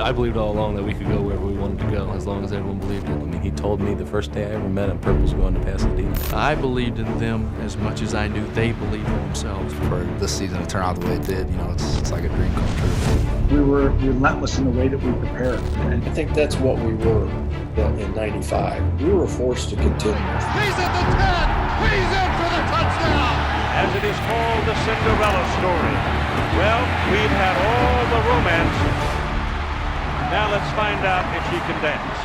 I believed all along that we could go wherever we wanted to go, as long as everyone believed it. I mean, he told me the first day I ever met him, Purple's going to Pasadena. I believed in them as much as I knew they believed in themselves. For this season to turn out the way it did, it's like a dream come true. We were relentless in the way that we prepared. And I think that's what we were in 95. We were forced to continue. He's at the 10! He's in for the touchdown! As it is called, the Cinderella story. Well, we've had all the romance. Now let's find out if she can dance.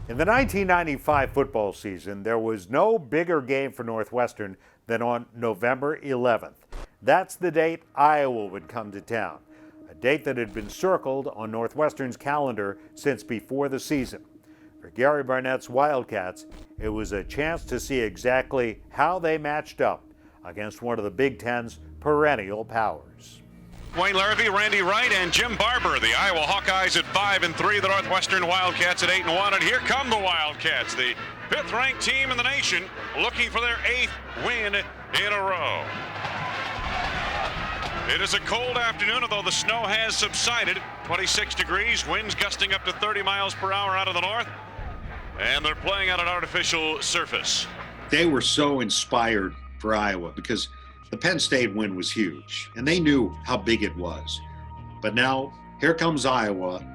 In the 1995 football season, there was no bigger game for Northwestern than on November 11th. That's the date Iowa would come to town, a date that had been circled on Northwestern's calendar since before the season. For Gary Barnett's Wildcats, it was a chance to see exactly how they matched up against one of the Big Ten's perennial powers. Wayne Larrabee, Randy Wright, and Jim Barber. The Iowa Hawkeyes at 5-3. The Northwestern Wildcats at 8-1. And here come the Wildcats, the fifth-ranked team in the nation, looking for their 8th win in a row. It is a cold afternoon, although the snow has subsided. 26 degrees, winds gusting up to 30 miles per hour out of the north. And they're playing on an artificial surface. They were so inspired for Iowa because the Penn State win was huge, and they knew how big it was. But now, here comes Iowa,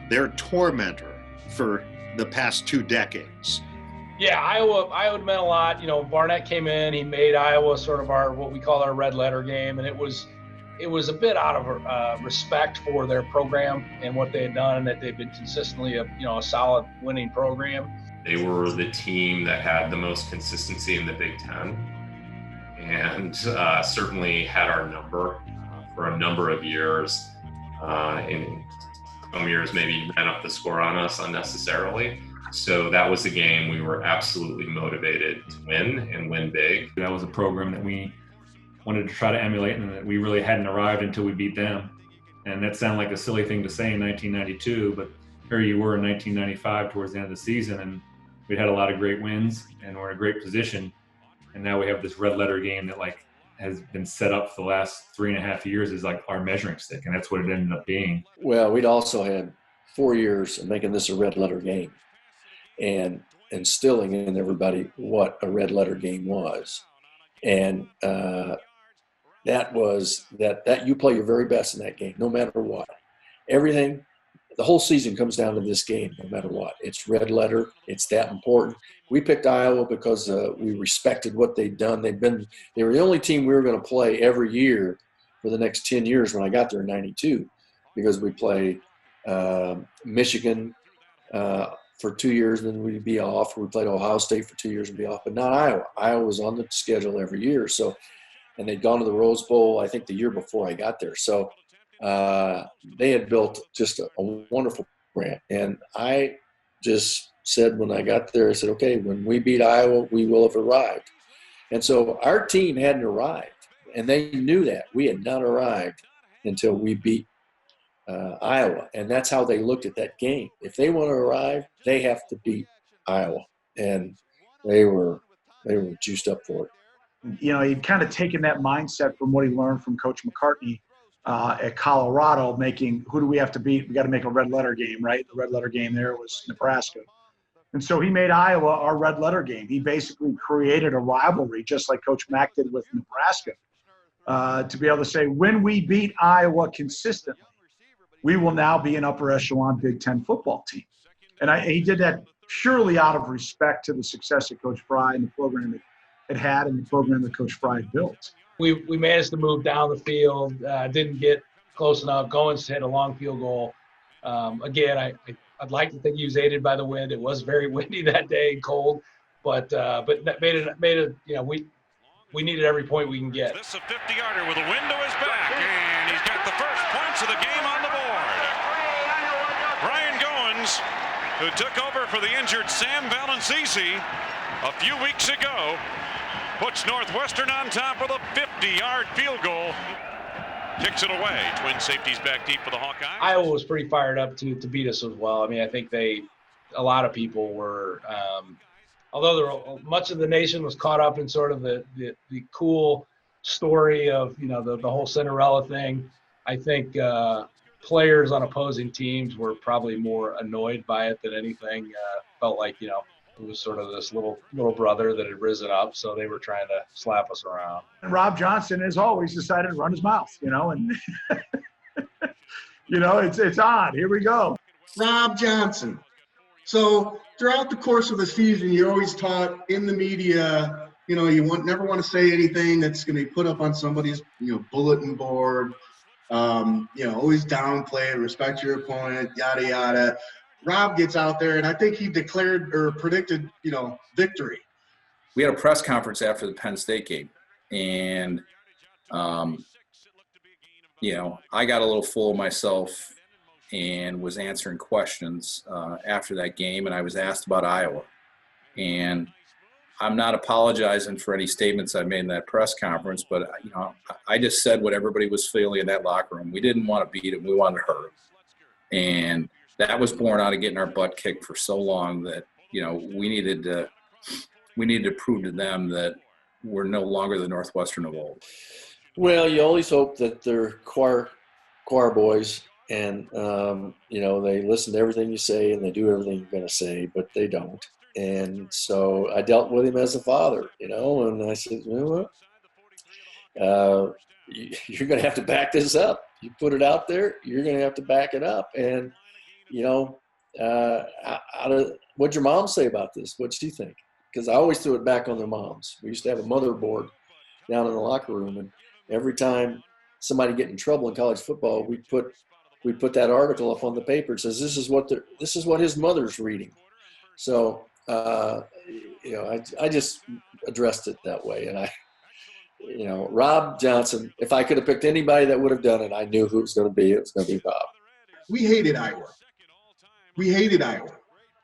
their tormentor for the past 2 decades. Yeah, Iowa meant a lot. Barnett came in, he made Iowa sort of what we call our red letter game, and it was a bit out of respect for their program and what they had done, and that they've been consistently a solid winning program. They were the team that had the most consistency in the Big Ten, and certainly had our number for a number of years. In some years, maybe ran up the score on us unnecessarily. So that was a game we were absolutely motivated to win and win big. That was a program that we wanted to try to emulate, and that we really hadn't arrived until we beat them. And that sounded like a silly thing to say in 1992, but here you were in 1995 towards the end of the season, and we had a lot of great wins and we're in a great position. And now we have this red letter game that has been set up for the last 3.5 years as our measuring stick, and that's what it ended up being. Well, we'd also had 4 years of making this a red letter game and instilling in everybody what a red letter game was. And that was that you play your very best in that game, no matter what. Everything, the whole season comes down to this game, no matter what. It's red letter. It's that important. We picked Iowa because we respected what they'd done. They were the only team we were going to play every year for the next 10 years when I got there in 92, because we play Michigan for 2 years, then we'd be off. We played Ohio State for 2 years and be off, but not Iowa. Iowa was on the schedule every year. So, and they'd gone to the Rose Bowl, I think, the year before I got there. So they had built just a wonderful brand. And I just said when I got there, I said, okay, when we beat Iowa, we will have arrived. And so our team hadn't arrived, and they knew that. We had not arrived until we beat Iowa, and that's how they looked at that game. If they want to arrive, they have to beat Iowa, and they were juiced up for it. He'd kind of taken that mindset from what he learned from Coach McCartney at Colorado, making who do we have to beat? We got to make a red letter game, right? The red letter game there was Nebraska. And so he made Iowa our red letter game. He basically created a rivalry, just like Coach Mack did with Nebraska, to be able to say, when we beat Iowa consistently, we will now be an upper echelon Big Ten football team. And he did that purely out of respect to the success of Coach Fry and the program that it had and the program that Coach Fry built. We managed to move down the field, didn't get close enough. Goins hit a long field goal. Again, I'd like to think he was aided by the wind. It was very windy that day and cold, but that made it. We needed every point we can get. This is a 50-yarder with a wind to his back, and he's got the first points of the game on the board. Brian Goins, who took over for the injured Sam Valancisi a few weeks ago, puts Northwestern on top with a 50-yard field goal. Kicks it away. Twin safeties back deep for the Hawkeyes. Iowa was pretty fired up to beat us as well. I mean, I think a lot of people were although much of the nation was caught up in sort of the cool story of, you know, the whole Cinderella thing, I think players on opposing teams were probably more annoyed by it than anything. Felt like, you know, it was sort of this little brother that had risen up, so they were trying to slap us around. And Rob Johnson, as always, decided to run his mouth, you know, and you know, it's on. Here we go. Rob Johnson. So throughout the course of the season, you're always taught in the media, you know, you never want to say anything that's going to be put up on somebody's, you know, bulletin board. You know, always downplay it, respect your opponent, yada, yada. Rob gets out there, and I think he declared or predicted, you know, victory. We had a press conference after the Penn State game, and, you know, I got a little full of myself and was answering questions after that game, and I was asked about Iowa. And I'm not apologizing for any statements I made in that press conference, but, you know, I just said what everybody was feeling in that locker room. We didn't want to beat them. We wanted to hurt them. And that was born out of getting our butt kicked for so long that, you know, we needed to prove to them that we're no longer the Northwestern of old. Well, you always hope that they're choir boys and, you know, they listen to everything you say and they do everything you're going to say, but they don't. And so I dealt with him as a father, you know, and I said, you know what, you're going to have to back this up. You put it out there, you're going to have to back it up. And, you know, what'd your mom say about this? What'd she think? Because I always threw it back on their moms. We used to have a motherboard down in the locker room, and every time somebody get in trouble in college football, we put that article up on the paper. It says this is what his mother's reading. So you know, I just addressed it that way, and you know, Rob Johnson. If I could have picked anybody that would have done it, I knew who it was going to be. It was going to be Rob. We hated Iowa.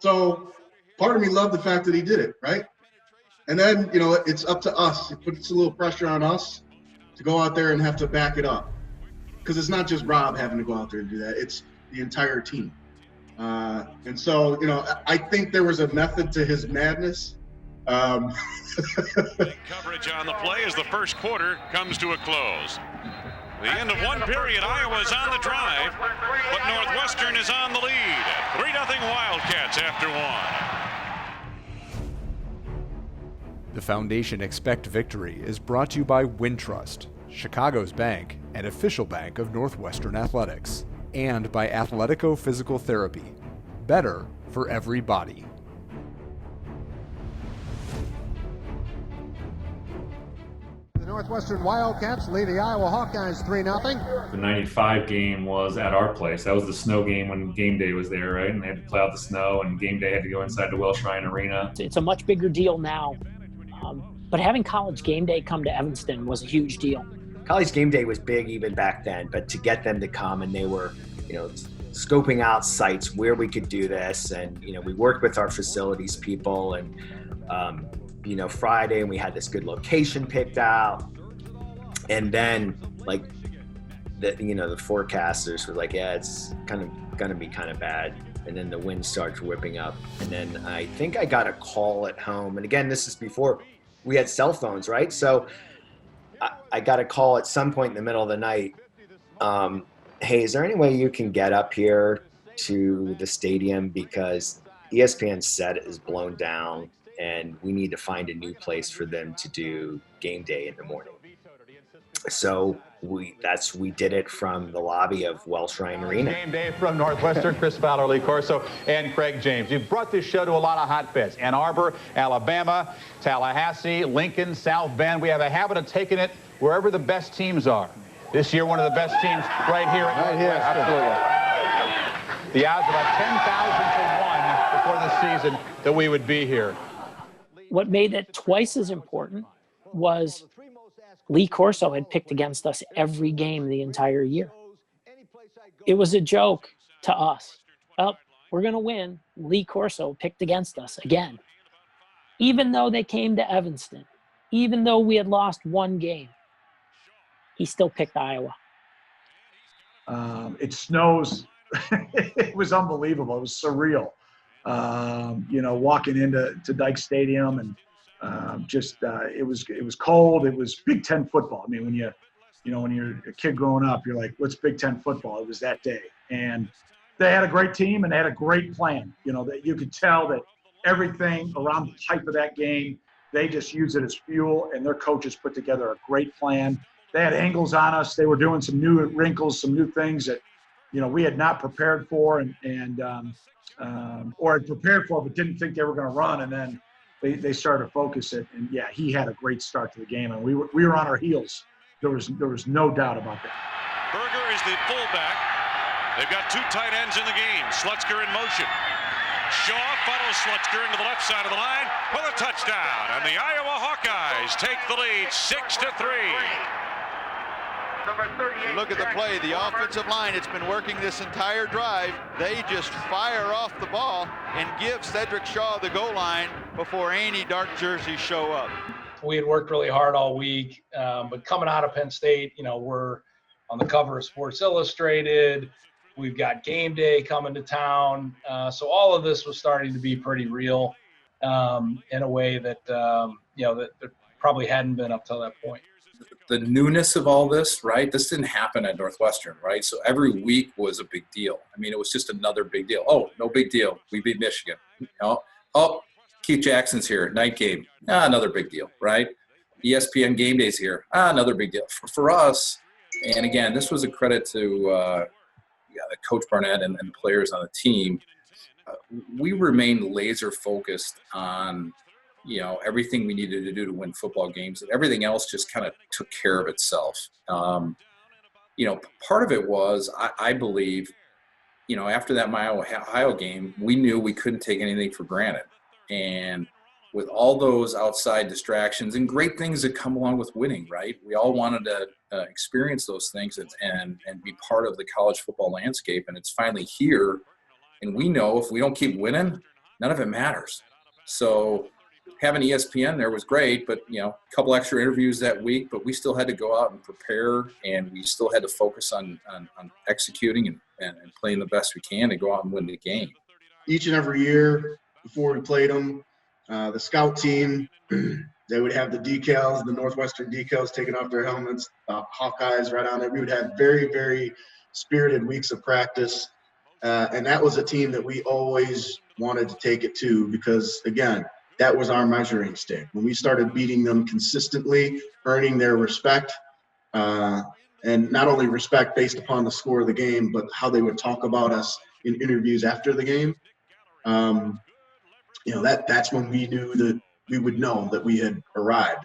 So part of me loved the fact that he did it, right? And then, you know, it's up to us. It puts a little pressure on us to go out there and have to back it up. Because it's not just Rob having to go out there and do that. It's the entire team. And so, you know, I think there was a method to his madness. Coverage on the play as the first quarter comes to a close. The end of one period, Iowa's on the drive, but Northwestern is on the lead. 3-0 Wildcats after one. The Foundation Expect Victory is brought to you by Wintrust, Chicago's bank and official bank of Northwestern Athletics, and by Athletico Physical Therapy. Better for every body. The Northwestern Wildcats lead the Iowa Hawkeyes 3-0. The 95 game was at our place. That was the snow game when GameDay was there, right? And they had to play out the snow, and GameDay had to go inside the Welsh Ryan Arena. It's a much bigger deal now. But having College GameDay come to Evanston was a huge deal. College GameDay was big even back then, but to get them to come, and they were, you know, scoping out sites where we could do this. And, you know, we worked with our facilities people, and, you know, Friday, and we had this good location picked out. And then, like, the forecasters were like, yeah, it's kind of going to be kind of bad. And then the wind starts whipping up. And then I think I got a call at home. And again, this is before we had cell phones, right? So I got a call at some point in the middle of the night. Hey, is there any way you can get up here to the stadium, because ESPN set is blown down and we need to find a new place for them to do game day in the morning. So we did it from the lobby of Welsh Ryan Arena. Game day from Northwestern, Chris Fowler, Lee Corso, and Craig James. You've brought this show to a lot of hotbeds: Ann Arbor, Alabama, Tallahassee, Lincoln, South Bend. We have a habit of taking it wherever the best teams are. This year, one of the best teams right here at Northwestern. Absolutely. The odds about 10,000 to 1 before the season that we would be here. What made it twice as important was Lee Corso had picked against us every game the entire year. It was a joke to us. Well, we're going to win. Lee Corso picked against us again. Even though they came to Evanston, even though we had lost one game, he still picked Iowa. It snows. It was unbelievable. It was surreal. walking into Dyke Stadium, and it was cold. It was Big Ten football. I mean, when you're a kid growing up, you're like, what's Big Ten football? It was that day. And they had a great team and they had a great plan. That you could tell that everything around the type of that game, they just used it as fuel, and their coaches put together a great plan. They had angles on us. They were doing some new wrinkles, some new things that, we had not prepared for or had prepared for, but didn't think they were going to run. And then they started to focus it. And yeah, he had a great start to the game, and we were on our heels. There was no doubt about that. Berger is the fullback. They've got two tight ends in the game. Slutzker in motion. Shaw follows Slutzker into the left side of the line with a touchdown. And the Iowa Hawkeyes take the lead 6-3. You look at the play, the offensive line, it's been working this entire drive. They just fire off the ball and give Cedric Shaw the goal line before any dark jerseys show up. We had worked really hard all week, but coming out of Penn State, we're on the cover of Sports Illustrated. We've got Game Day coming to town. So all of this was starting to be pretty real in a way that, that probably hadn't been up till that point. The newness of all this, right? This didn't happen at Northwestern, right? So every week was a big deal. I mean, it was just another big deal. Oh, no big deal. We beat Michigan. Oh, Keith Jackson's here. Night game. Another big deal, right? ESPN Game Day's here. Another big deal. For us, and again, this was a credit to Coach Barnett and the players on the team. We remained laser focused on everything we needed to do to win football games, and everything else just kind of took care of itself. Part of it was, I believe, after that Ohio game, we knew we couldn't take anything for granted. And with all those outside distractions and great things that come along with winning, right? We all wanted to experience those things and be part of the college football landscape. And it's finally here. And we know if we don't keep winning, none of it matters. So having ESPN there was great, but, a couple extra interviews that week, but we still had to go out and prepare, and we still had to focus on executing and playing the best we can to go out and win the game. Each and every year before we played them, the scout team, they would have the decals, the Northwestern decals taking off their helmets, Hawkeyes right on it. We would have very, very spirited weeks of practice. And that was a team that we always wanted to take it to because, again, that was our measuring stick. When we started beating them consistently, earning their respect, and not only respect based upon the score of the game, but how they would talk about us in interviews after the game, that's when we knew that we would know that we had arrived.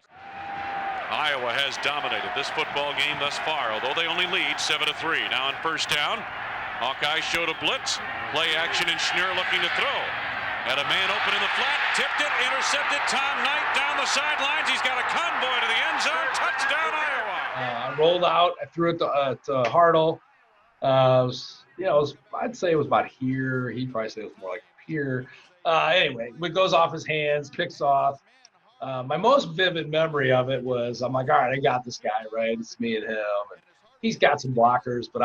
Iowa has dominated this football game thus far, although they only lead 7-3. Now on first down, Hawkeyes showed a blitz, play action, and Schnur looking to throw. Had a man open in the flat, tipped it, intercepted. Tom Knight down the sidelines. He's got a convoy to the end zone. Touchdown, Iowa. I rolled out. I threw it to Hartle. I'd say it was about here. He'd probably say it was more like here. Anyway, it goes off his hands, picks off. My most vivid memory of it was I'm like, all right, I got this guy, right? It's me and him. And he's got some blockers, but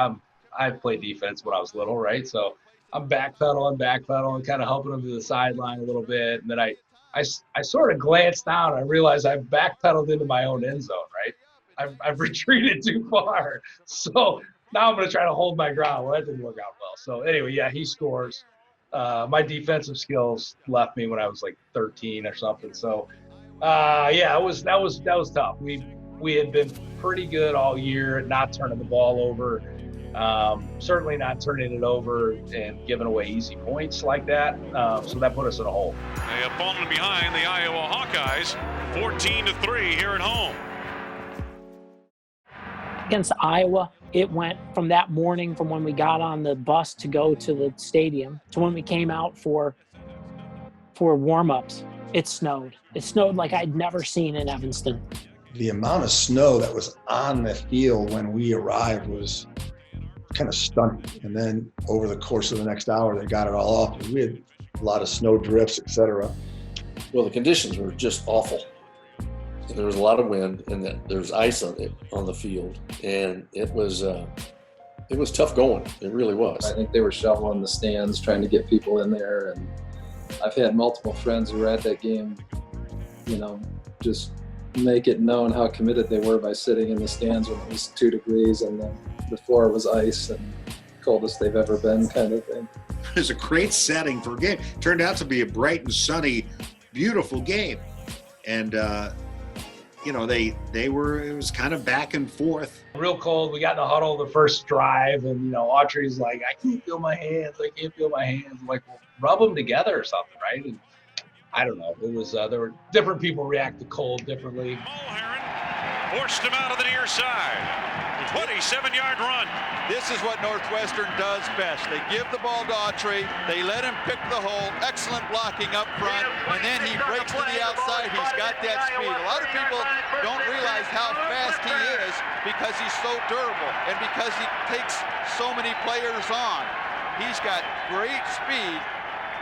I played defense when I was little, right? So I'm backpedaling, kind of helping him to the sideline a little bit. And then I sort of glanced down. I realized I backpedaled into my own end zone, right? I've retreated too far. So now I'm going to try to hold my ground. Well, that didn't work out well. So anyway, yeah, he scores. My defensive skills left me when I was like 13 or something. So that was tough. We had been pretty good all year at not turning the ball over. Certainly not turning it over and giving away easy points like that. So that put us in a hole. They have fallen behind the Iowa Hawkeyes 14-3 here at home. Against Iowa, it went from that morning from when we got on the bus to go to the stadium to when we came out for warm-ups. It snowed. It snowed like I'd never seen in Evanston. The amount of snow that was on the field when we arrived was kind of stunning. And then over the course of the next hour, they got it all off. We had a lot of snow drifts, etc. Well, the conditions were just awful. There was a lot of wind, and there was ice on the field, and it was tough going. It really was. I think they were shoveling the stands, trying to get people in there, and I've had multiple friends who were at that game, just make it known how committed they were by sitting in the stands when it was 2 degrees and the floor was ice and coldest they've ever been, kind of thing. It was a great setting for a game. Turned out to be a bright and sunny, beautiful game. And, it was kind of back and forth. Real cold. We got in the huddle the first drive, and, Autry's like, I can't feel my hands. I'm like, well, rub them together or something, right? And I don't know. It was, there were different people react to cold differently. Forced him out of the near side. 27-yard run. This is what Northwestern does best. They give the ball to Autry. They let him pick the hole. Excellent blocking up front. And then he breaks to the outside. He's got that speed. A lot of people don't realize how fast he is because he's so durable and because he takes so many players on. He's got great speed.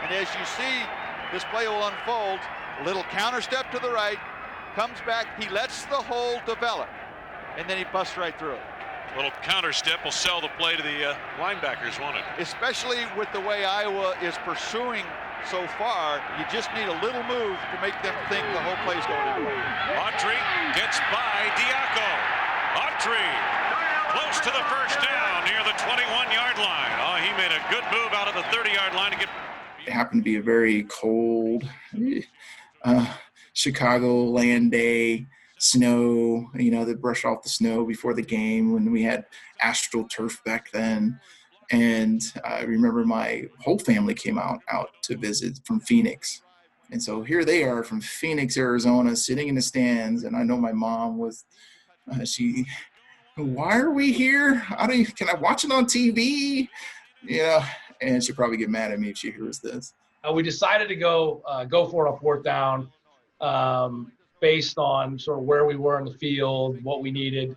And as you see, this play will unfold. A little counter step to the right. Comes back. He lets the hole develop. And then he busts right through it. A little counter step will sell the play to the linebackers, won't it? Especially with the way Iowa is pursuing so far, you just need a little move to make them think the whole play's going in. Autry gets by Diaco. Autry close to the first down near the 21-yard line. Oh, he made a good move out of the 30-yard line to get. It happened to be a very cold Chicago land day. Snow, they brushed off the snow before the game when we had AstroTurf back then. And I remember my whole family came out to visit from Phoenix. And so here they are from Phoenix, Arizona, sitting in the stands. And I know my mom was, why are we here? Can I watch it on TV? And she'll probably get mad at me if she hears this. We decided to go for it on 4th down. Based on sort of where we were in the field, what we needed.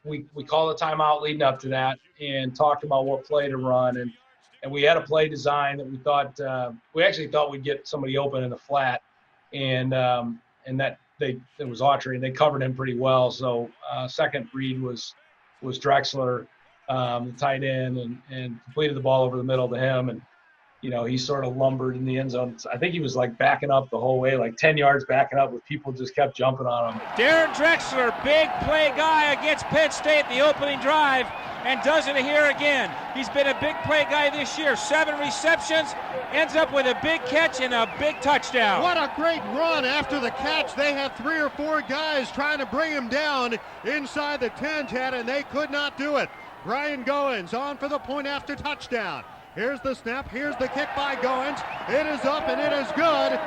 We called a timeout leading up to that and talked about what play to run. And we had a play design that we thought, we actually thought we'd get somebody open in the flat. And that it was Autry, and they covered him pretty well. So second read was Drexler, the tight end, and completed the ball over the middle to him. And he sort of lumbered in the end zone. I think he was like backing up the whole way, like 10 yards backing up, with people just kept jumping on him. Darren Drexler, big play guy against Penn State the opening drive, and does it here again. He's been a big play guy this year. 7 receptions, ends up with a big catch and a big touchdown. What a great run after the catch. They had 3 or 4 guys trying to bring him down inside the 10, Chad, and they could not do it. Brian Goins on for the point after touchdown. Here's the snap, here's the kick by Goins. It is up and it is good.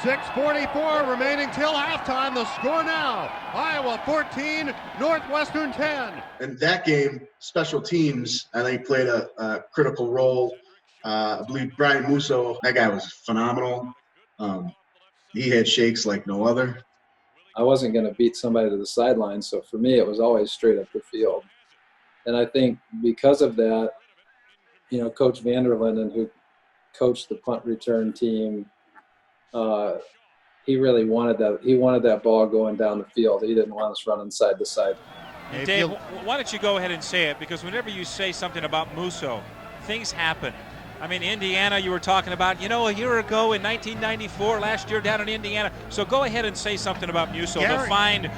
6:44 remaining till halftime. The score now, Iowa 14, Northwestern 10. In that game, special teams, I think, played a critical role. I believe Brian Musso, that guy was phenomenal. He had shakes like no other. I wasn't going to beat somebody to the sideline, so for me it was always straight up the field. And I think because of that, Coach Vanderlinden, who coached the punt return team, he really wanted that. He wanted that ball going down the field. He didn't want us running side to side. And Dave, why don't you go ahead and say it? Because whenever you say something about Musso, things happen. I mean, Indiana, you were talking about, a year ago in 1994, last year down in Indiana. So go ahead and say something about Musso, the fine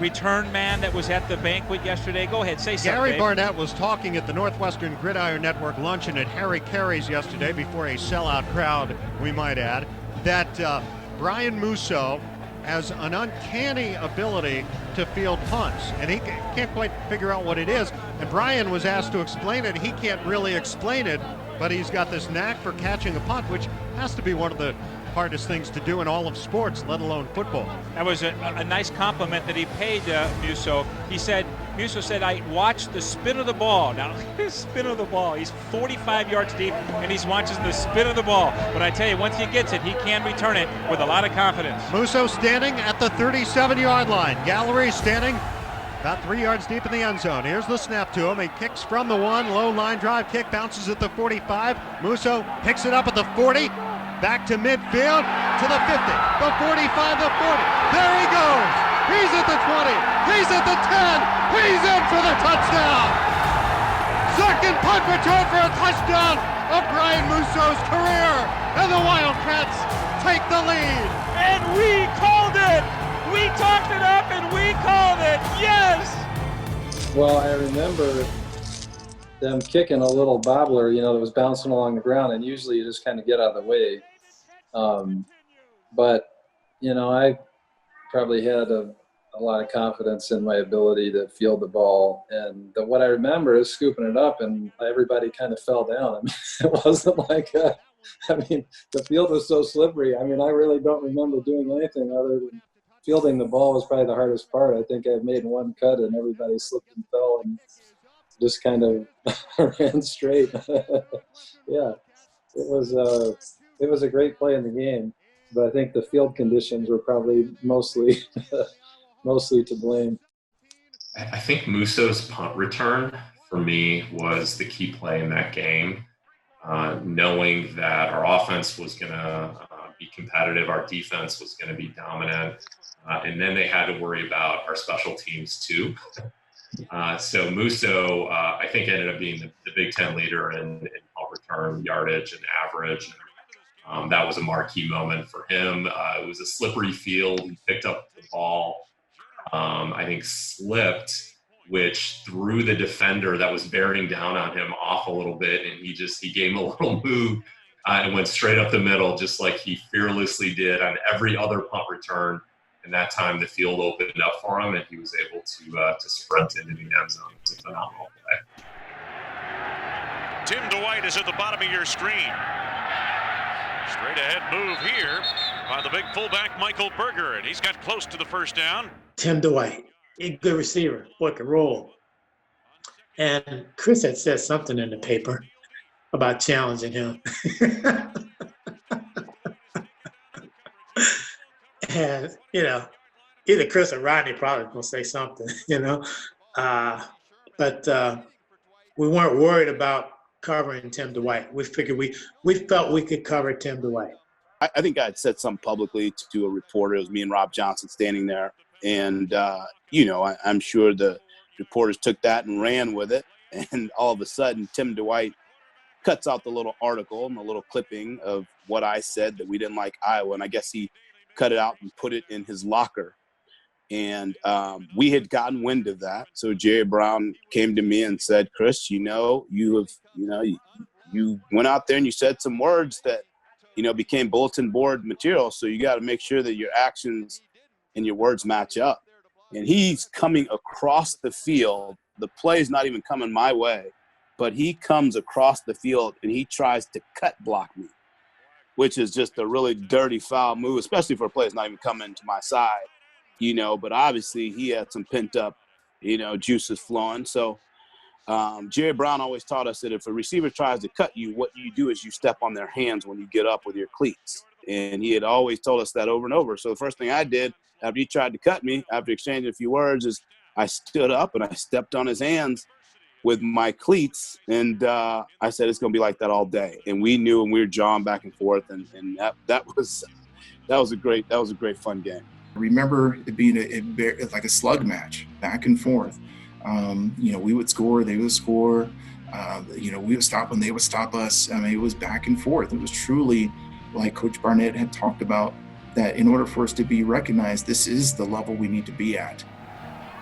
return man that was at the banquet yesterday. Go ahead, say something. Gary Barnett was talking at the Northwestern Gridiron Network luncheon at Harry Carey's yesterday before a sellout crowd, we might add, that Brian Musso has an uncanny ability to field punts, and he can't quite figure out what it is. And Brian was asked to explain it. He can't really explain it, but he's got this knack for catching a punt, which has to be one of the hardest things to do in all of sports, let alone football. That was a nice compliment that he paid Musso. Musso said, I watched the spin of the ball. Now, his spin of the ball, he's 45 yards deep, and he's watching the spin of the ball. But I tell you, once he gets it, he can return it with a lot of confidence. Musso standing at the 37-yard line. Gallery standing about 3 yards deep in the end zone. Here's the snap to him. He kicks from the 1, low line drive kick, bounces at the 45. Musso picks it up at the 40. Back to midfield, to the 50, the 45, the 40. There he goes. He's at the 20. He's at the 10. He's in for the touchdown. Second punt return for a touchdown of Brian Musso's career, and the Wildcats take the lead. And we called it. We talked it up and we called it. Yes. Well, I remember them kicking a little bobbler, that was bouncing along the ground, and usually you just kind of get out of the way. But I probably had a lot of confidence in my ability to field the ball. And what I remember is scooping it up, and everybody kind of fell down. I mean, it wasn't like, the field was so slippery. I really don't remember doing anything other than fielding the ball was probably the hardest part. I think I made one cut, and everybody slipped and fell and just kind of ran straight. Yeah, it was a great play in the game, but I think the field conditions were probably mostly to blame. I think Musso's punt return for me was the key play in that game. Knowing that our offense was going to be competitive, our defense was going to be dominant, and then they had to worry about our special teams too. So Musso, I think, ended up being the Big Ten leader in punt return yardage and average. That was a marquee moment for him. It was a slippery field. He picked up the ball, I think slipped, which threw the defender that was bearing down on him off a little bit, and he gave him a little move and went straight up the middle, just like he fearlessly did on every other punt return. And that time the field opened up for him, and he was able to sprint into the end zone. It was a phenomenal play. Tim Dwight is at the bottom of your screen. Straight ahead move here by the big fullback Michael Berger, and he's got close to the first down. Tim Dwight, he's a good receiver, boy can roll. And Chris had said something in the paper about challenging him. And, either Chris or Rodney probably gonna say something, but we weren't worried about covering Tim Dwight. We figured we felt we could cover Tim Dwight. I think I had said something publicly to a reporter. It was me and Rob Johnson standing there. And, I'm sure the reporters took that and ran with it. And all of a sudden, Tim Dwight cuts out the little article and the little clipping of what I said that we didn't like Iowa. And I guess he cut it out and put it in his locker. And we had gotten wind of that. So Jerry Brown came to me and said, Chris, you went out there and you said some words that, became bulletin board material. So you got to make sure that your actions and your words match up. And he's coming across the field. The play's not even coming my way, but he comes across the field and he tries to cut block me, which is just a really dirty foul move, especially for a play that's not even coming to my side, but obviously he had some pent up, juices flowing. So Jerry Brown always taught us that if a receiver tries to cut you, what you do is you step on their hands when you get up with your cleats. And he had always told us that over and over. So the first thing I did after he tried to cut me, after exchanging a few words, is I stood up and I stepped on his hands with my cleats. And I said, it's going to be like that all day. And we knew, and we were jawing back and forth. And that was a great fun game. I remember it being like a slug match, back and forth. We would score, they would score. We would stop them, they would stop us. It was back and forth. It was truly, like Coach Barnett had talked about, that in order for us to be recognized, this is the level we need to be at.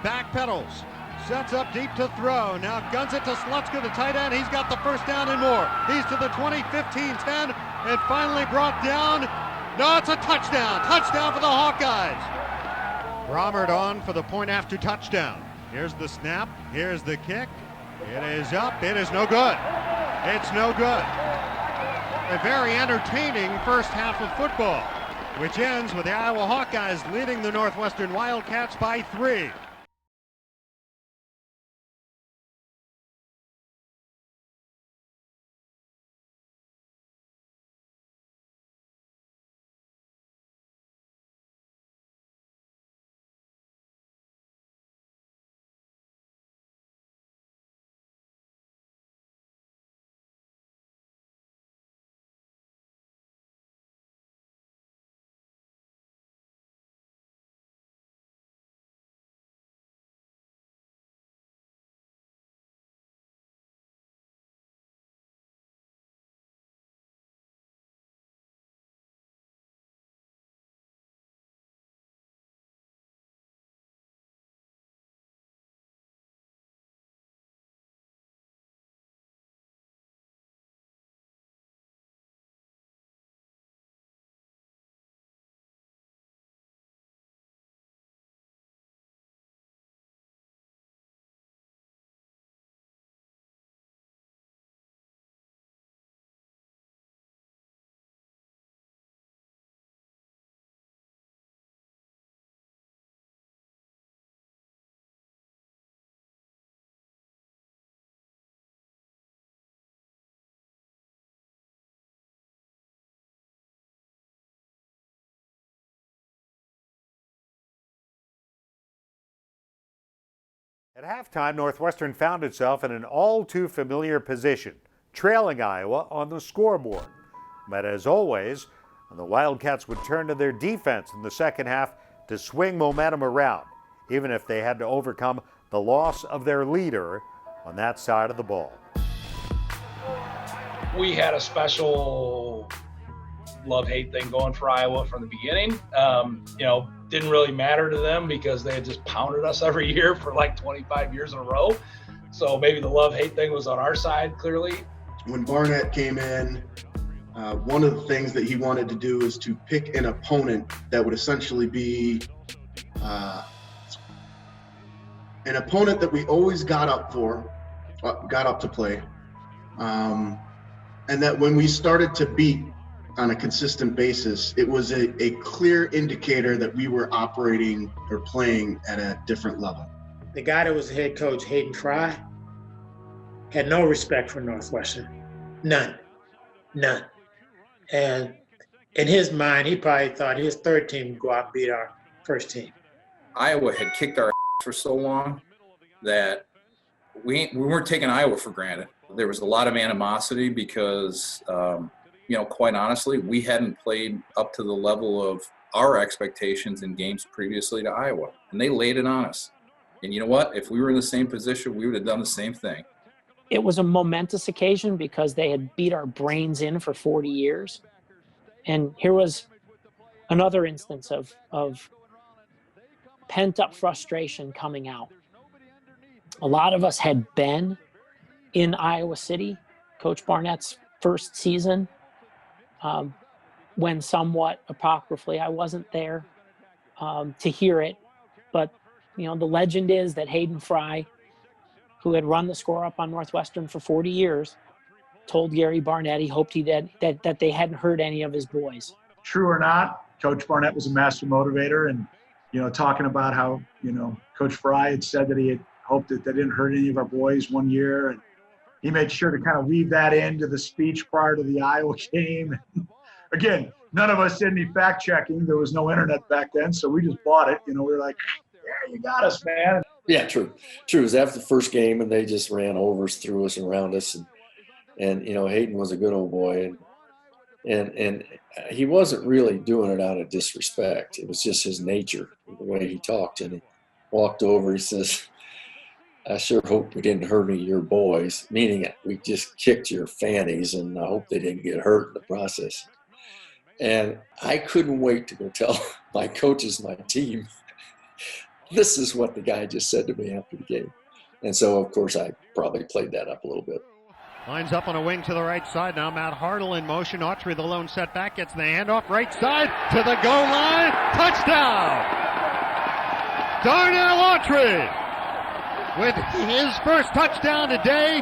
Back pedals, sets up deep to throw. Now guns it to Slutzka, the tight end. He's got the first down and more. He's to the 20, 15, 10, and finally brought down. No, it's a touchdown. Touchdown for the Hawkeyes. Bromard on for the point after touchdown. Here's the snap. Here's the kick. It is up. It is no good. It's no good. A very entertaining first half of football, which ends with the Iowa Hawkeyes leading the Northwestern Wildcats by 3. At halftime, Northwestern found itself in an all too familiar position, trailing Iowa on the scoreboard. But as always, the Wildcats would turn to their defense in the second half to swing momentum around, even if they had to overcome the loss of their leader on that side of the ball. We had a special love-hate thing going for Iowa from the beginning. Didn't really matter to them because they had just pounded us every year for like 25 years in a row. So maybe the love-hate thing was on our side, clearly. When Barnett came in, one of the things that he wanted to do is to pick an opponent that would essentially be an opponent that we always got up to play. And that when we started to beat on a consistent basis, it was a clear indicator that we were operating or playing at a different level. The guy that was the head coach, Hayden Fry, had no respect for Northwestern. None. And in his mind, he probably thought his third team would go out and beat our first team. Iowa had kicked our ass for so long that we weren't taking Iowa for granted. There was a lot of animosity because, quite honestly, we hadn't played up to the level of our expectations in games previously to Iowa, and they laid it on us. And you know what? If we were in the same position, we would have done the same thing. It was a momentous occasion because they had beat our brains in for 40 years. And here was another instance of pent-up frustration coming out. A lot of us had been in Iowa City, Coach Barnett's first season, when somewhat apocryphally I wasn't there to hear it. But, the legend is that Hayden Fry, who had run the score up on Northwestern for 40 years, told Gary Barnett he hoped that they hadn't hurt any of his boys. True or not, Coach Barnett was a master motivator, and talking about how Coach Fry had said that he had hoped that they didn't hurt any of our boys one year, and he made sure to kind of weave that into the speech prior to the Iowa game. Again, none of us did any fact checking. There was no internet back then, so we just bought it. We were like, "Yeah, you got us, man." Yeah, true. It was after the first game, and they just ran over us, threw us around us, and Hayden was a good old boy, and he wasn't really doing it out of disrespect. It was just his nature, the way he talked. And he walked over. He says, "I sure hope we didn't hurt any of your boys," meaning we just kicked your fannies, and I hope they didn't get hurt in the process. And I couldn't wait to go tell my coaches, my team, this is what the guy just said to me after the game. And so, of course, I probably played that up a little bit. Lines up on a wing to the right side. Now Matt Hartle in motion. Autry, the lone setback, gets the handoff right side to the goal line. Touchdown! Darnell Autry with his first touchdown today.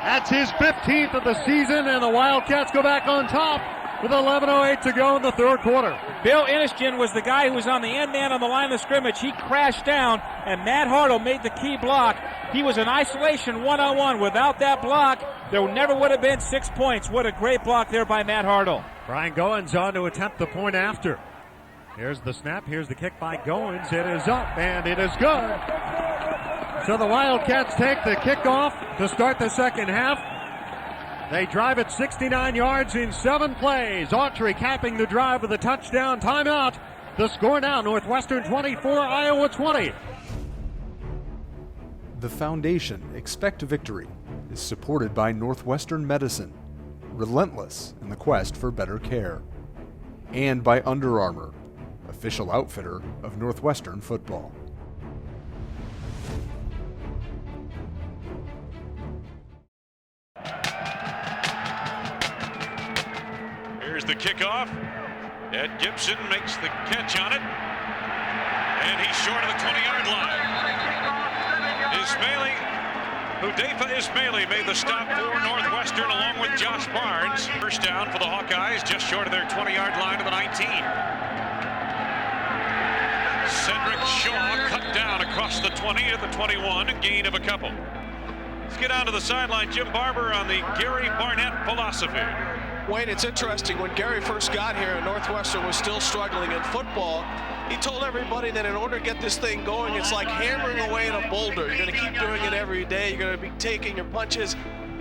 That's his 15th of the season, and the Wildcats go back on top with 11:08 to go in the third quarter. Bill Innisgen was the guy who was on the end man on the line of scrimmage. He crashed down, and Matt Hartle made the key block. He was in isolation one-on-one. Without that block, there never would have been 6 points. What a great block there by Matt Hartle. Brian Goins on to attempt the point after. Here's the snap. Here's the kick by Goins. It is up, and it is good. So the Wildcats take the kickoff to start the second half. They drive it 69 yards in 7 plays. Autry capping the drive with a touchdown. Timeout. The score now, Northwestern 24, Iowa 20. The Foundation Expect Victory is supported by Northwestern Medicine, relentless in the quest for better care, and by Under Armour, official outfitter of Northwestern football. Here's the kickoff. Ed Gibson makes the catch on it. And he's short of the 20-yard line. Hudayfa Ismaili made the stop for Northwestern along with Josh Barnes. First down for the Hawkeyes, just short of their 20-yard line to the 19. Cedric Shaw cut down across the 20 to the 21, a gain of a couple. Let's get on to the sideline. Jim Barber on the Gary Barnett philosophy. Wayne, it's interesting. When Gary first got here, Northwestern was still struggling in football. he told everybody that in order to get this thing going, it's like hammering away at a boulder. You're going to keep doing it every day. You're going to be taking your punches,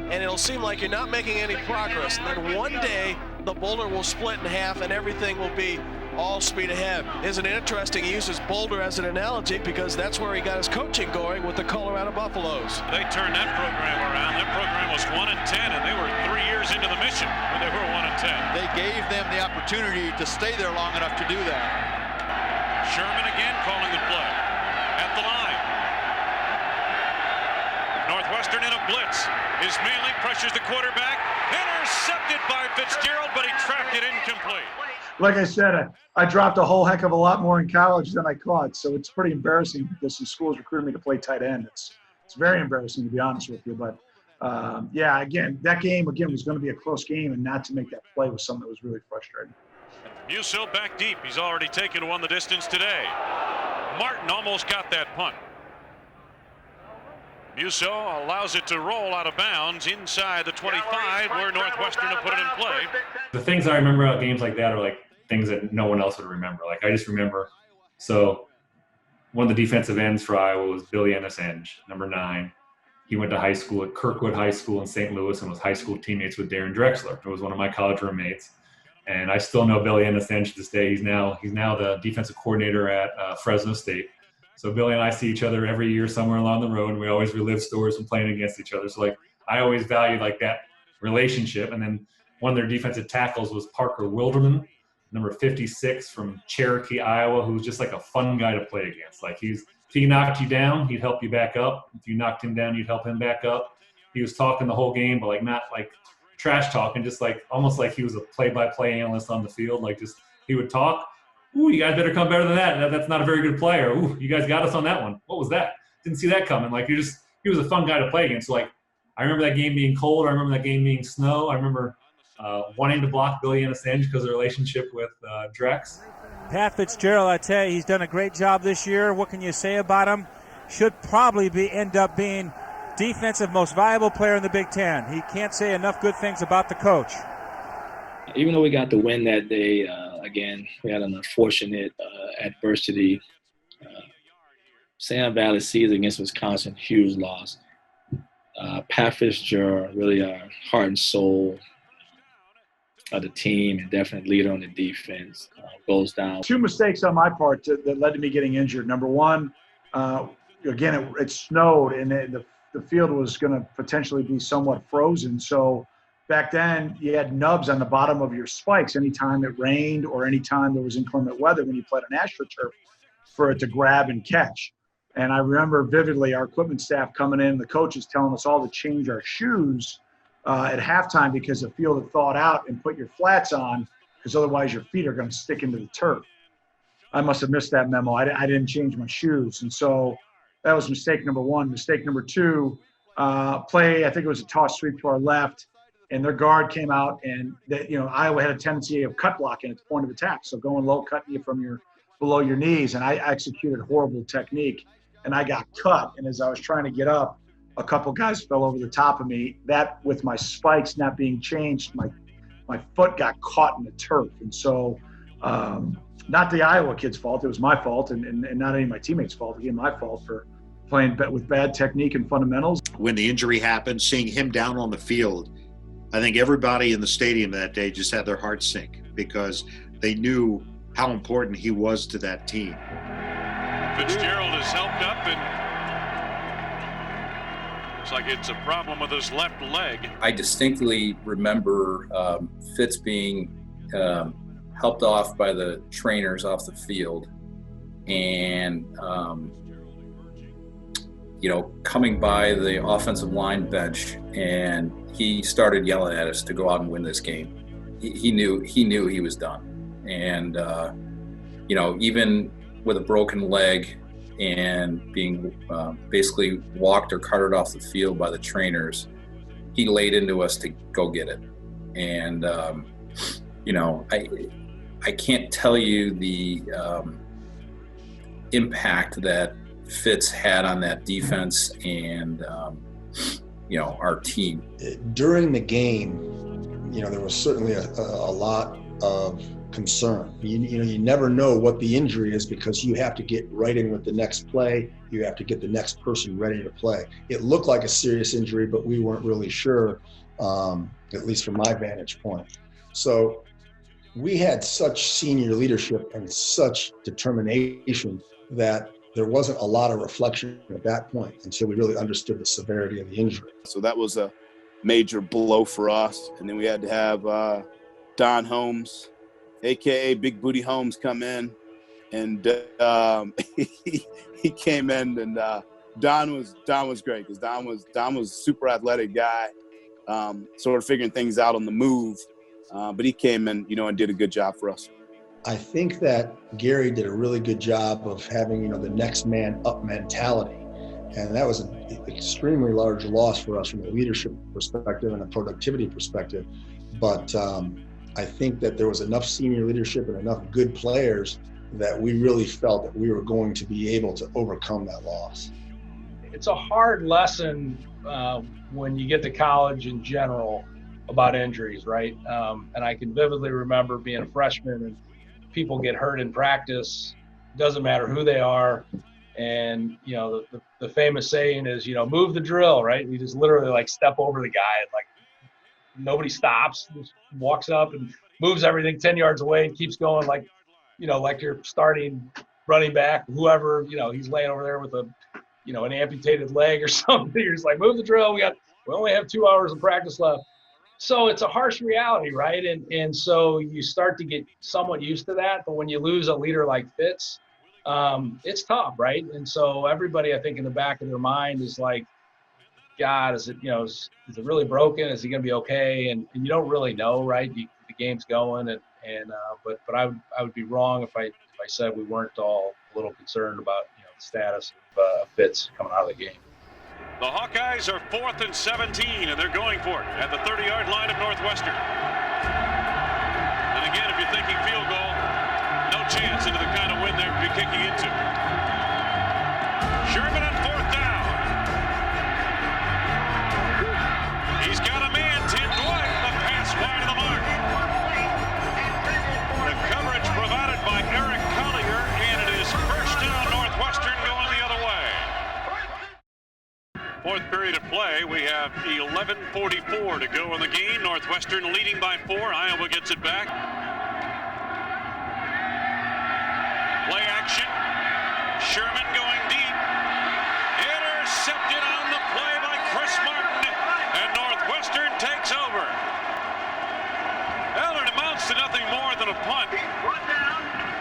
and it'll seem like you're not making any progress. And then one day, the boulder will split in half, and everything will be all speed ahead. Isn't it interesting? He uses Boulder as an analogy because that's where he got his coaching going with the Colorado Buffaloes. They turned that program around. That program was 1-10, and they were 3 years into the mission when they were 1-10. They gave them the opportunity to stay there long enough to do that. Sherman again calling the play at the line. Northwestern in a blitz. Ismaili pressures the quarterback. Intercepted by Fitzgerald, but he tracked it incomplete. Like I said, I dropped a whole heck of a lot more in college than I caught, so it's pretty embarrassing because some schools recruited me to play tight end. It's very embarrassing, to be honest with you. But, yeah, again, that game, was going to be a close game, and not to make that play was something that was really frustrating. Musso back deep. He's already taken one the distance today. Martin almost got that punt. Musso allows it to roll out of bounds inside the 25 where Northwestern will put it in play. The things I remember about games like that are like things that no one else would remember. Like I just remember, so one of the defensive ends for Iowa was Billy Ennisenge, number 9. He went to high school at Kirkwood High School in St. Louis and was high school teammates with Darren Drexler, who was one of my college roommates. And I still know Billy Ennisenge to this day. He's now the defensive coordinator at Fresno State. So Billy and I see each other every year somewhere along the road, and we always relive stories from playing against each other. So like I always valued like that relationship. And then one of their defensive tackles was Parker Wilderman, number 56 from Cherokee, Iowa, who's just like a fun guy to play against. Like if he knocked you down, he'd help you back up. If you knocked him down, you'd help him back up. He was talking the whole game, but like not like trash talking, just like almost like he was a play-by-play analyst on the field. Like just he would talk. Ooh, you guys better come better than that. That's not a very good player. Ooh, you guys got us on that one. What was that? Didn't see that coming. Like he was a fun guy to play against. So like I remember that game being cold. I remember that game being snow. I remember wanting to block Billy Ennisenge because of the relationship with Drex. Pat Fitzgerald, I tell you, he's done a great job this year. What can you say about him? Should probably end up being defensive most valuable player in the Big Ten. He can't say enough good things about the coach. Even though we got the win that day, again, we had an unfortunate adversity. Sam Valley season against Wisconsin, huge loss. Pat Fitzgerald, really our heart and soul of the team and definitely leader on the defense, goes down. 2 mistakes on my part that led to me getting injured. Number one, again, it snowed and the field was going to potentially be somewhat frozen. So back then you had nubs on the bottom of your spikes anytime it rained or anytime there was inclement weather when you played on AstroTurf for it to grab and catch. And I remember vividly our equipment staff coming in, the coaches telling us all to change our shoes at halftime because the field had thawed out, and put your flats on because otherwise your feet are going to stick into the turf. I must have missed that memo. I didn't change my shoes. And so that was mistake number one. Mistake number two, I think it was a toss sweep to our left, and their guard came out, and Iowa had a tendency of cut blocking at the point of attack. So going low, cutting you from below your knees, and I executed horrible technique, and I got cut. And as I was trying to get up, a couple guys fell over the top of me. That, with my spikes not being changed, my foot got caught in the turf. And so not the Iowa kids' fault. It was my fault, and not any of my teammates' fault. Again, my fault for playing with bad technique and fundamentals. When the injury happened, seeing him down on the field, I think everybody in the stadium that day just had their hearts sink because they knew how important he was to that team. Fitzgerald is helped up, and looks like it's a problem with his left leg. I distinctly remember Fitz being helped off by the trainers off the field, and coming by the offensive line bench, and he started yelling at us to go out and win this game. He knew he was done, and even with a broken leg and being basically walked or carted off the field by the trainers, he laid into us to go get it. And I can't tell you the impact that Fitz had on that defense and our team. During the game, there was certainly a lot of concern. You never know what the injury is because you have to get right in with the next play. You have to get the next person ready to play. It looked like a serious injury, but we weren't really sure, at least from my vantage point. So we had such senior leadership and such determination that there wasn't a lot of reflection at that point until we really understood the severity of the injury. So that was a major blow for us. And then we had to have Don Holmes, a.k.a. Big Booty Holmes, come in. And he came in, and Don was great because Don was a super athletic guy, sort of figuring things out on the move. But he came in, and did a good job for us. I think that Gary did a really good job of having, the next man up mentality. And that was an extremely large loss for us from a leadership perspective and a productivity perspective. But I think that there was enough senior leadership and enough good players that we really felt that we were going to be able to overcome that loss. It's a hard lesson when you get to college in general about injuries, right? And I can vividly remember being a freshman and people get hurt in practice. Doesn't matter who they are. And, the famous saying is, move the drill, right? You just literally step over the guy and nobody stops, just walks up and moves everything 10 yards away and keeps going like you're starting running back, whoever, he's laying over there with an amputated leg or something. You're just move the drill. We only have 2 hours of practice left. So it's a harsh reality, right? And so you start to get somewhat used to that. But when you lose a leader like Fitz, it's tough, right? And so everybody, I think, in the back of their mind is like, God, is it really broken? Is he going to be okay? And you don't really know, right? The game's going, but I would be wrong if I said we weren't all a little concerned about the status of Fitz coming out of the game. The Hawkeyes are 4th and 17, and they're going for it at the 30-yard line of Northwestern. And again, if you're thinking field goal, no chance into the kind of wind they'd be kicking into. Sherman on 4th down. He's got a man, Tim Dwight, the pass wide of the mark. The coverage provided by Eric Collier, and it is first down Northwestern going the other way. 4th period of play. We have 11:44 to go in the game. Northwestern leading by 4. Iowa gets it back. Play action. Sherman going deep. Intercepted on the play by Chris Martin. And Northwestern takes over. Well, it amounts to nothing more than a punt.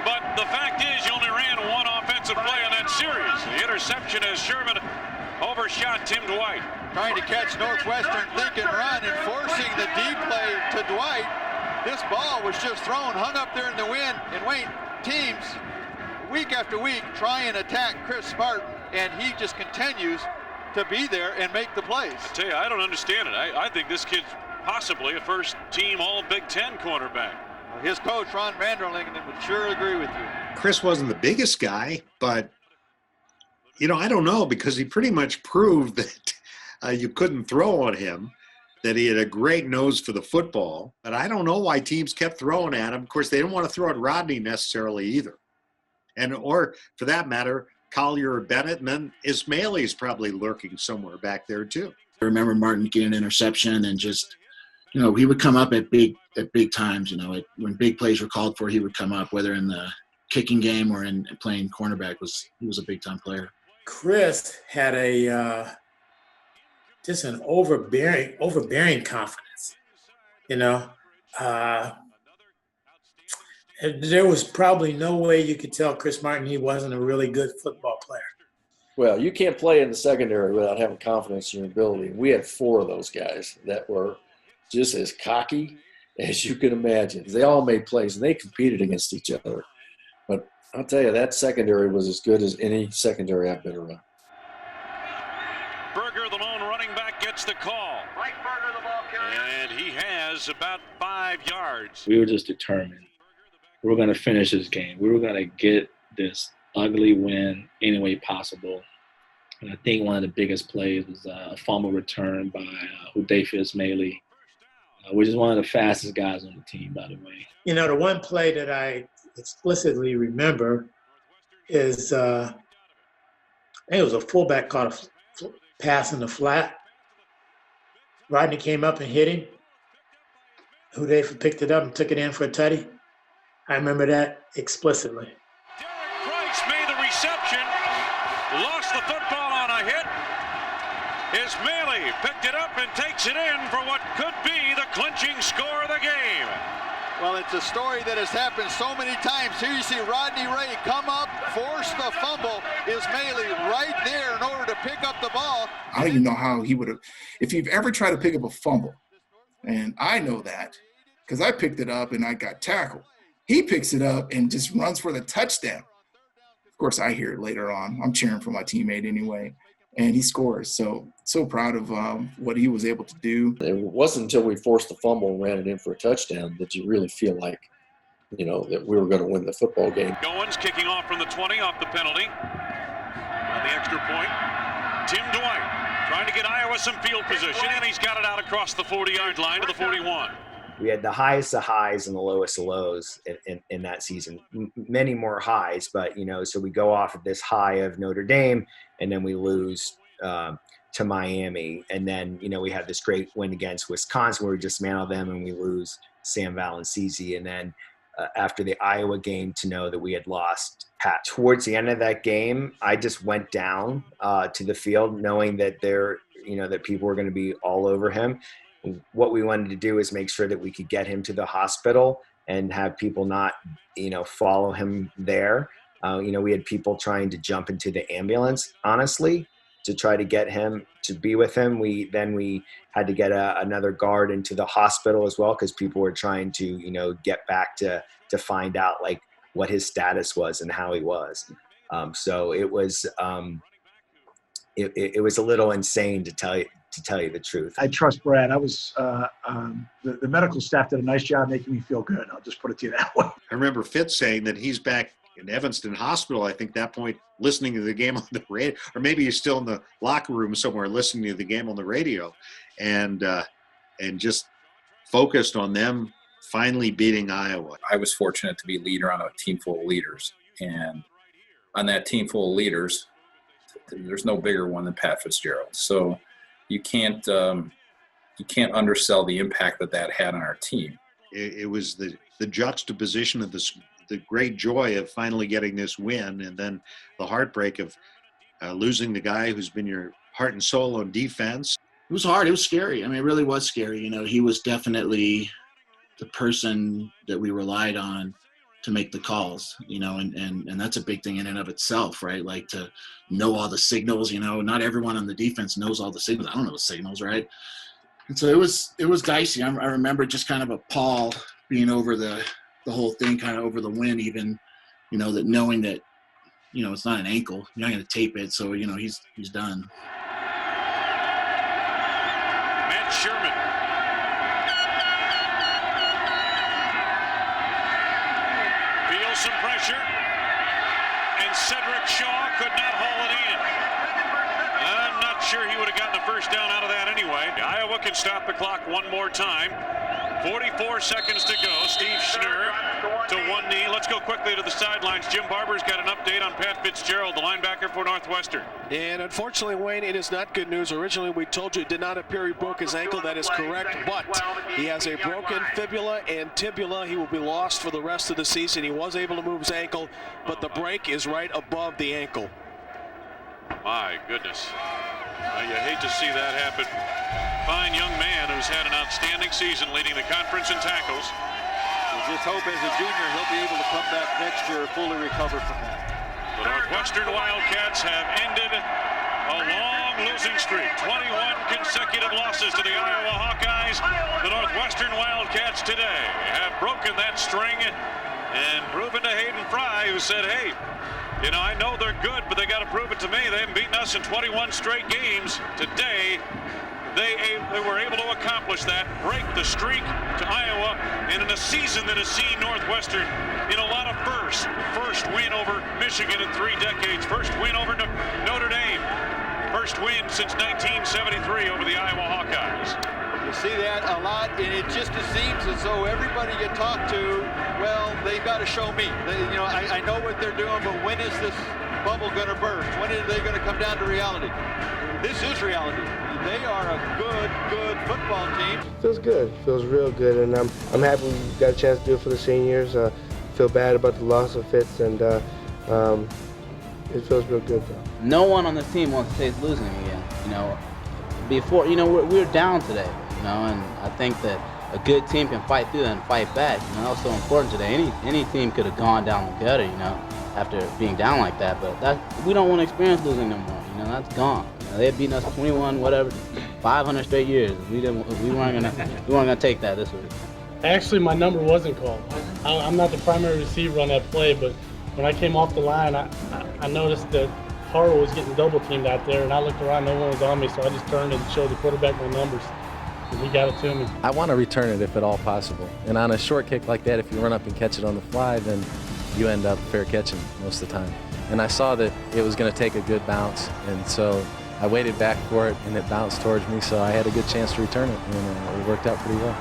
But the fact is you only ran one offensive play in that series. The interception as Sherman overshot Tim Dwight. Trying to catch Northwestern, think and run, and forcing the deep play to Dwight. This ball was just thrown, hung up there in the wind, and Wayne, teams week after week try and attack Chris Martin, and he just continues to be there and make the plays. I tell you, I don't understand it. I think this kid's possibly a first-team All-Big Ten cornerback. His coach, Ron Vanderlingen, would sure agree with you. Chris wasn't the biggest guy, but I don't know, because he pretty much proved that you couldn't throw on him, that he had a great nose for the football. But I don't know why teams kept throwing at him. Of course, they didn't want to throw at Rodney necessarily either. Or, for that matter, Collier or Bennett, and then Ismaili is probably lurking somewhere back there too. I remember Martin getting an interception and just, he would come up at big times. When big plays were called for, he would come up, whether in the kicking game or in playing cornerback. He was a big-time player. Chris had just an overbearing confidence. There was probably no way you could tell Chris Martin he wasn't a really good football player. Well, you can't play in the secondary without having confidence in your ability. We had 4 of those guys that were just as cocky as you can imagine. They all made plays, and they competed against each other. But I'll tell you, that secondary was as good as any secondary I've been around. Berger, the lone running back, gets the call. Mike Berger, the ball carrier. And he has about 5 yards. We were just determined. We were going to finish this game. We were going to get this ugly win any way possible. And I think one of the biggest plays was a fumble return by Hudayfa Ismaili. which is one of the fastest guys on the team, by the way. You know, the one play that I explicitly remember is I think it was a fullback caught a pass in the flat. Rodney came up and hit him. Hudayfa picked it up and took it in for a tutty. I remember that explicitly. Price made the reception, lost the football on a hit. Ismaili picked it up and takes it in for what could be the clinching score of the game. Well, it's a story that has happened so many times. Here you see Rodney Ray come up, force the fumble. Ismaili right there in order to pick up the ball. I don't even know how he would have, if you've ever tried to pick up a fumble, and I know that because I picked it up and I got tackled. He picks it up and just runs for the touchdown. Of course, I hear it later on. I'm cheering for my teammate anyway, and he scores. So proud of what he was able to do. It wasn't until we forced the fumble and ran it in for a touchdown that you really feel like, you know, that we were going to win the football game. Goins kicking off from the 20 off the penalty. On the extra point, Tim Dwight trying to get Iowa some field position, and he's got it out across the 40-yard line to the 41. We had the highest of highs and the lowest of lows in that season. Many more highs, but, you know, so we go off of this high of Notre Dame, and then we lose to Miami. And then, you know, we had this great win against Wisconsin where we dismantle them and we lose Sam Valancizi. And then after the Iowa game, to know that we had lost Pat. Towards the end of that game, I just went down to the field knowing that that people were going to be all over him. What we wanted to do is make sure that we could get him to the hospital and have people not, follow him there. We had people trying to jump into the ambulance, honestly, to try to get him to be with him. We had to get another guard into the hospital as well, because people were trying to, get back to find out like what his status was and how he was. So it was it was a little insane to tell you the truth. I trust Brad. I was the medical staff did a nice job making me feel good. I'll just put it to you that way. I remember Fitz saying that he's back in Evanston Hospital, I think that point, listening to the game on the radio, or maybe he's still in the locker room somewhere listening to the game on the radio, and just focused on them finally beating Iowa. I was fortunate to be leader on a team full of leaders, and on that team full of leaders, there's no bigger one than Pat Fitzgerald. So you can't undersell the impact that had on our team. It was the juxtaposition of the great joy of finally getting this win, and then the heartbreak of losing the guy who's been your heart and soul on defense. It was hard. It was scary. I mean, it really was scary. He was definitely the person that we relied on to make the calls, and that's a big thing in and of itself, right? Like to know all the signals, not everyone on the defense knows all the signals. I don't know the signals, right? And so it was dicey. I remember just kind of a Paul being over the whole thing, kind of over the win, even, that knowing that, it's not an ankle, you're not going to tape it. So, he's done. Matt Sherman. Feels some pressure, and Cedric Shaw could not haul it in. I'm not sure he would have gotten the first down out of that anyway. Iowa can stop the clock one more time. 44 seconds to go. Steve Schnurr to one knee. Let's go quickly to the sidelines. Jim Barber's got an update on Pat Fitzgerald, the linebacker for Northwestern. And unfortunately, Wayne, it is not good news. Originally, we told you it did not appear he broke his ankle. That is correct, but he has a broken fibula and tibula. He will be lost for the rest of the season. He was able to move his ankle, but the break is right above the ankle. My goodness. You hate to see that happen. Fine young man who's had an outstanding season leading the conference in tackles. We just hope as a junior he'll be able to come back next year fully recover from that. The Northwestern Wildcats have ended a long losing streak. 21 consecutive losses to the Iowa Hawkeyes. The Northwestern Wildcats today have broken that string and proven to Hayden Fry, who said, hey, I know they're good, but they got to prove it to me. They haven't beaten us in 21 straight games. Today, they were able to accomplish that, break the streak to Iowa, and in a season that has seen Northwestern in a lot of firsts. First win over Michigan in 3 decades. First win over Notre Dame. First win since 1973 over the Iowa Hawkeyes. You see that a lot, and it just seems as though everybody you talk to, well, they've got to show me. I know what they're doing, but when is this bubble going to burst? When are they going to come down to reality? This is reality. They are a good football team. Feels good. Feels real good, and I'm happy we got a chance to do it for the seniors. Feel bad about the loss of Fitz, and it feels real good though. No one on the team wants to face losing again. Before we're down today. And I think that a good team can fight through that and fight back. That was so important today. Any team could have gone down the gutter, after being down like that. But we don't want to experience losing no more. That's gone. They had beaten us 21, 500 straight years. We weren't gonna take that this week. Actually, my number wasn't called. I'm not the primary receiver on that play, but when I came off the line, I noticed that Harrell was getting double teamed out there, and I looked around, no one was on me, so I just turned and showed the quarterback my numbers, and he got it to me. I want to return it if at all possible. And on a short kick like that, if you run up and catch it on the fly, then you end up fair catching most of the time. And I saw that it was going to take a good bounce, and so I waited back for it, and it bounced towards me, so I had a good chance to return it, and it worked out pretty well.